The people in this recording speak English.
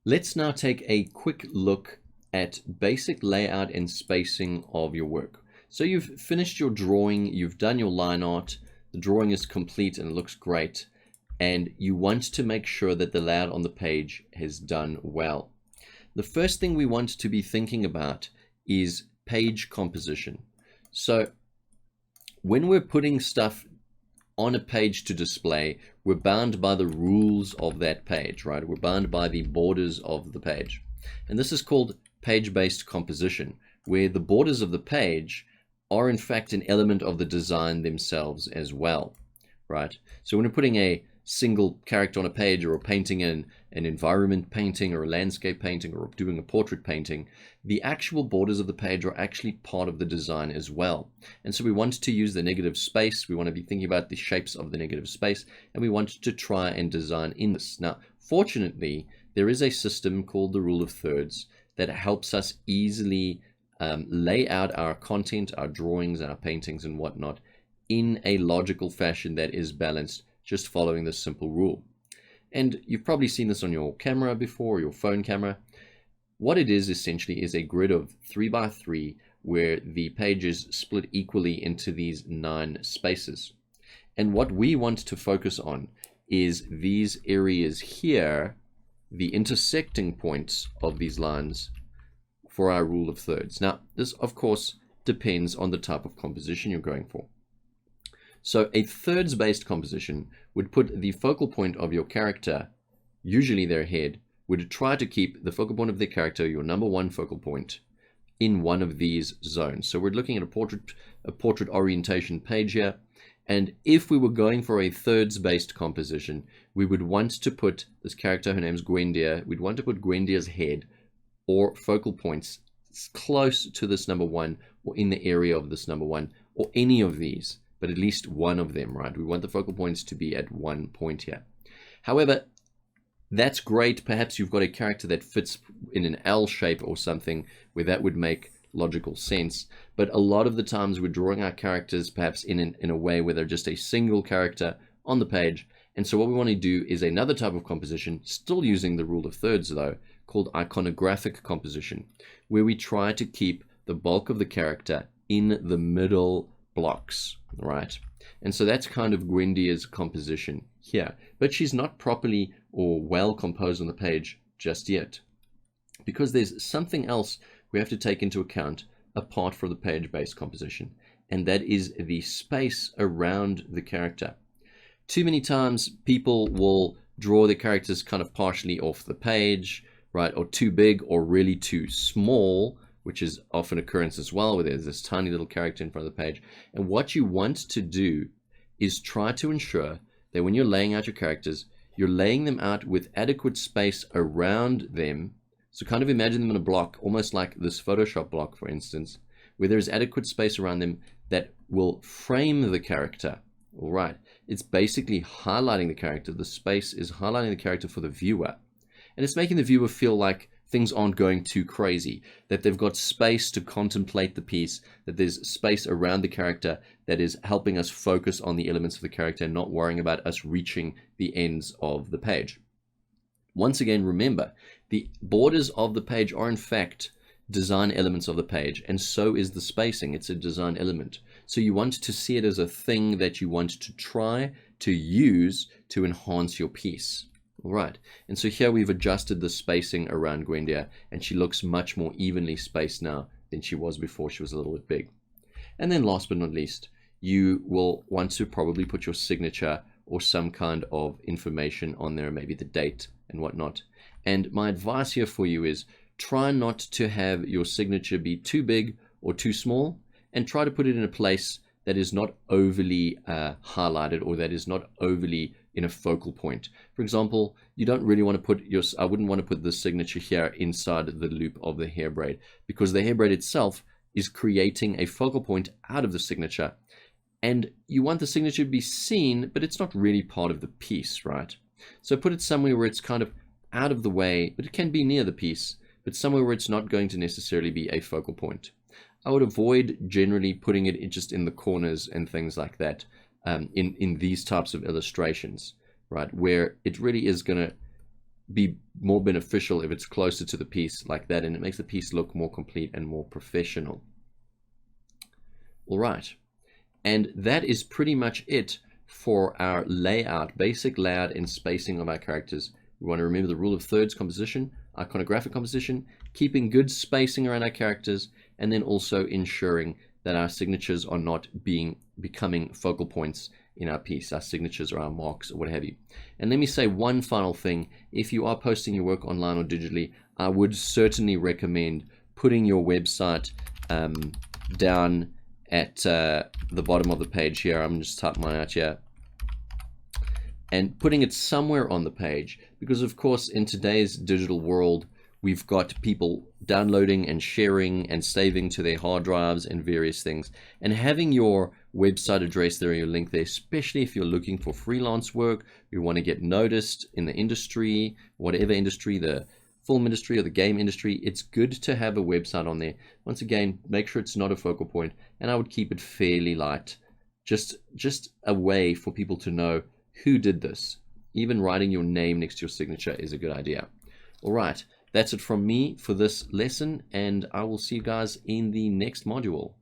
Let's now take a quick look at basic layout and spacing of your work. So you've finished your drawing, you've done your line art, the drawing is complete and it looks great, and you want to make sure that the layout on the page has done well. The first thing we want to be thinking about is page composition. So when we're putting stuff on a page to display, we're bound by the rules of that page, right? We're bound by the borders of the page. And this is called page-based composition, where the borders of the page are in fact an element of the design themselves as well, right? So when we're putting a single character on a page, or painting an environment painting or a landscape painting or doing a portrait painting, the actual borders of the page are actually part of the design as well. And so we want to use the negative space, we want to be thinking about the shapes of the negative space, and we want to try and design in this. Now, fortunately, there is a system called the rule of thirds that helps us easily lay out our content, our drawings, our paintings and whatnot in a logical fashion that is balanced, just following this simple rule. And you've probably seen this on your camera before, your phone camera. What it is essentially is a grid of 3 by 3 where the page is split equally into these 9 spaces. And what we want to focus on is these areas here, the intersecting points of these lines for our rule of thirds. Now, this of course depends on the type of composition you're going for. So a thirds-based composition would put the focal point of your character, usually their head, would try to keep the focal point of the character, your number one focal point, in one of these zones. So we're looking at a portrait orientation page here. And if we were going for a thirds-based composition, we would want to put this character, her name's Gwendia, we'd want to put Gwendia's head or focal points close to this number one, or in the area of this number one, or any of these, but at least one of them, right? We want the focal points to be at one point here. However, that's great. Perhaps you've got a character that fits in an L shape or something where that would make logical sense. But a lot of the times we're drawing our characters perhaps in a way where they're just a single character on the page. And so what we want to do is another type of composition, still using the rule of thirds though, called iconographic composition, where we try to keep the bulk of the character in the middle blocks, right? And so that's kind of Gwendia's composition here, but she's not properly or well composed on the page just yet, because there's something else we have to take into account apart from the page-based composition, and that is the space around the character. Too many times people will draw the characters kind of partially off the page, right, or too big or really too small, which is often occurrence as well, where there's this tiny little character in front of the page. And what you want to do is try to ensure that when you're laying out your characters, you're laying them out with adequate space around them. So kind of imagine them in a block, almost like this Photoshop block, for instance, where there's adequate space around them that will frame the character. All right, it's basically highlighting the character. The space is highlighting the character for the viewer. And it's making the viewer feel like things aren't going too crazy, that they've got space to contemplate the piece, that there's space around the character that is helping us focus on the elements of the character and not worrying about us reaching the ends of the page. Once again, remember, the borders of the page are in fact design elements of the page, and so is the spacing. It's a design element. So you want to see it as a thing that you want to try to use to enhance your piece. All right, and so here we've adjusted the spacing around Gwendia, and she looks much more evenly spaced now than she was before she was a little bit big. And then last but not least, you will want to probably put your signature or some kind of information on there, maybe the date and whatnot. And my advice here for you is try not to have your signature be too big or too small, and try to put it in a place that is not overly highlighted, or that is not overly in a focal point. For example, you don't really want to put I wouldn't want to put the signature here inside the loop of the hair braid, because the hair braid itself is creating a focal point out of the signature, and you want the signature to be seen, but it's not really part of the piece, right? So put it somewhere where it's kind of out of the way, but it can be near the piece, but somewhere where it's not going to necessarily be a focal point. I would avoid generally putting it just in the corners and things like that in these types of illustrations, right? Where it really is going to be more beneficial if it's closer to the piece like that, and it makes the piece look more complete and more professional. All right, and that is pretty much it for our layout, basic layout and spacing of our characters. We want to remember the rule of thirds composition, iconographic composition, keeping good spacing around our characters, and then also ensuring that our signatures are not becoming focal points in our piece, our signatures or our marks or what have you. And let me say one final thing. If you are posting your work online or digitally, I would certainly recommend putting your website down at the bottom of the page here. I'm just typing mine out here. And putting it somewhere on the page, because of course in today's digital world, we've got people downloading and sharing and saving to their hard drives and various things. And having your website address there, your link there, especially if you're looking for freelance work, you want to get noticed in the industry, whatever industry, the film industry or the game industry, it's good to have a website on there. Once again, make sure it's not a focal point, and I would keep it fairly light. Just a way for people to know who did this. Even writing your name next to your signature is a good idea. All right. That's it from me for this lesson, and I will see you guys in the next module.